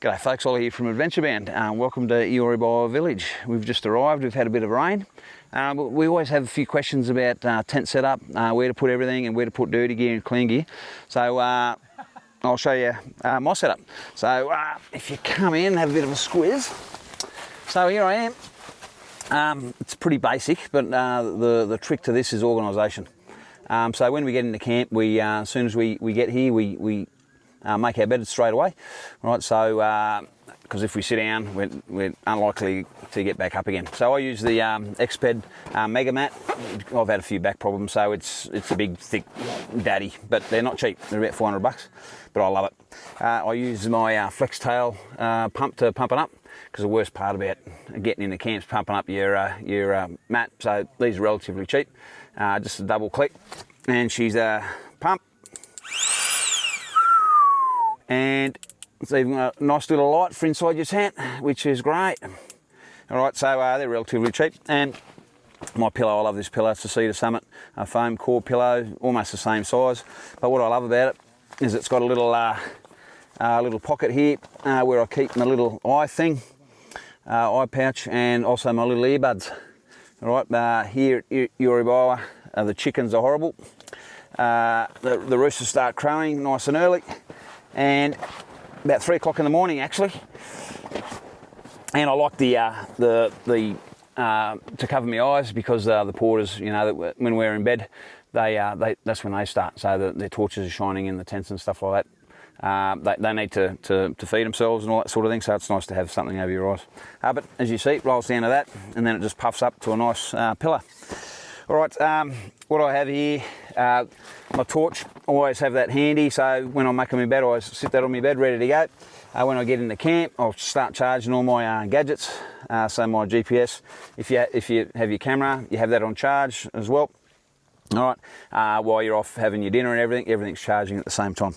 G'day folks, Olly here from Adventure Band. Welcome to Eora Village. We've just arrived, we've had a bit of rain. But we always have a few questions about tent setup, where to put everything and where to put dirty gear and clean gear. So I'll show you my setup. So if you come in and have a bit of a squiz. So here I am. It's pretty basic, but the trick to this is organisation. So when we get into camp, as soon as we get here, we make our bed straight away, right? So, because if we sit down, we're unlikely to get back up again. So I use the Xped Mega Mat. I've had a few back problems, so it's a big, thick daddy, but they're not cheap. They're about $400, but I love it. I use my Flex Tail pump to pump it up, because the worst part about getting into camp is pumping up your mat. So these are relatively cheap. Just a double click, and she's a pump. And it's even got a nice little light for inside your tent, which is great. All right, so they're relatively cheap. And my pillow, I love this pillow. It's a Cedar Summit foam core pillow, almost the same size. But what I love about it is it's got a little pocket here where I keep my little eye pouch, and also my little earbuds. All right, here at Eora, the chickens are horrible. The roosters start crowing nice and early. And about 3 o'clock in the morning, actually. And I like the to cover my eyes, because the porters, you know, that when we're in bed, that's when they start. So their torches are shining in the tents and stuff like that. They need to feed themselves and all that sort of thing. So it's nice to have something over your eyes. But as you see, it rolls down to that, and then it just puffs up to a nice pillar. All right, what I have here, my torch, always have that handy, so when I'm making my bed, I always sit that on my bed ready to go. When I get into camp, I'll start charging all my gadgets, so my GPS, if you have your camera, you have that on charge as well. All right, while you're off having your dinner and everything's charging at the same time.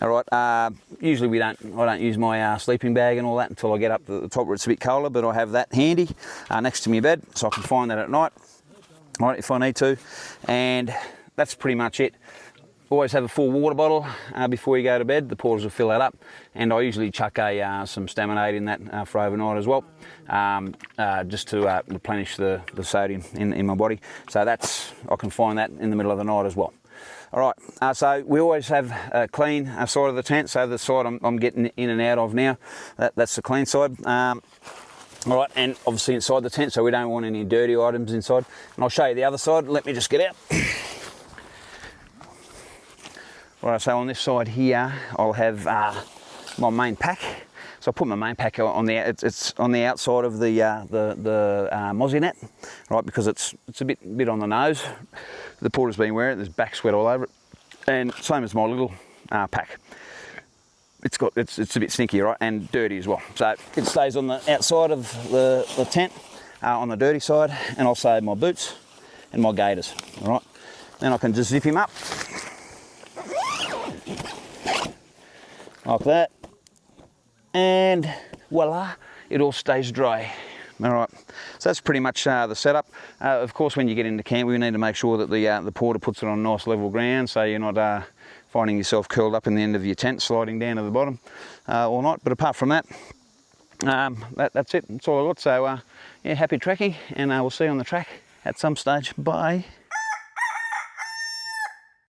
All right, usually I don't use my sleeping bag and all that until I get up to the top where it's a bit colder, but I have that handy next to my bed, so I can find that at night. Right, if I need to, and that's pretty much it. Always have a full water bottle before you go to bed. The porters will fill that up, and I usually chuck some Staminate in that for overnight as well, just to replenish the sodium in my body. So I can find that in the middle of the night as well. All right, so we always have a clean side of the tent. So the side I'm getting in and out of now, that's the clean side. All right, and obviously inside the tent, so we don't want any dirty items inside. And I'll show you the other side. Let me just get out. Right, so on this side here, I'll have my main pack. So I put my main pack on it's on the outside of the mozzie net, right? Because it's a bit on the nose. The porter's been wearing it. There's back sweat all over it, and same as my little pack. It's a bit stinky, right, and dirty as well. So it stays on the outside of the tent, on the dirty side, and also my boots and my gaiters. All right, then I can just zip him up like that, and voila, it all stays dry. All right, so that's pretty much the setup. Of course, when you get into camp, we need to make sure that the porter puts it on nice level ground, so you're not finding yourself curled up in the end of your tent, sliding down to the bottom all night. But apart from that, that's it. That's all I got. So yeah, happy trekking, and we'll see you on the track at some stage. Bye.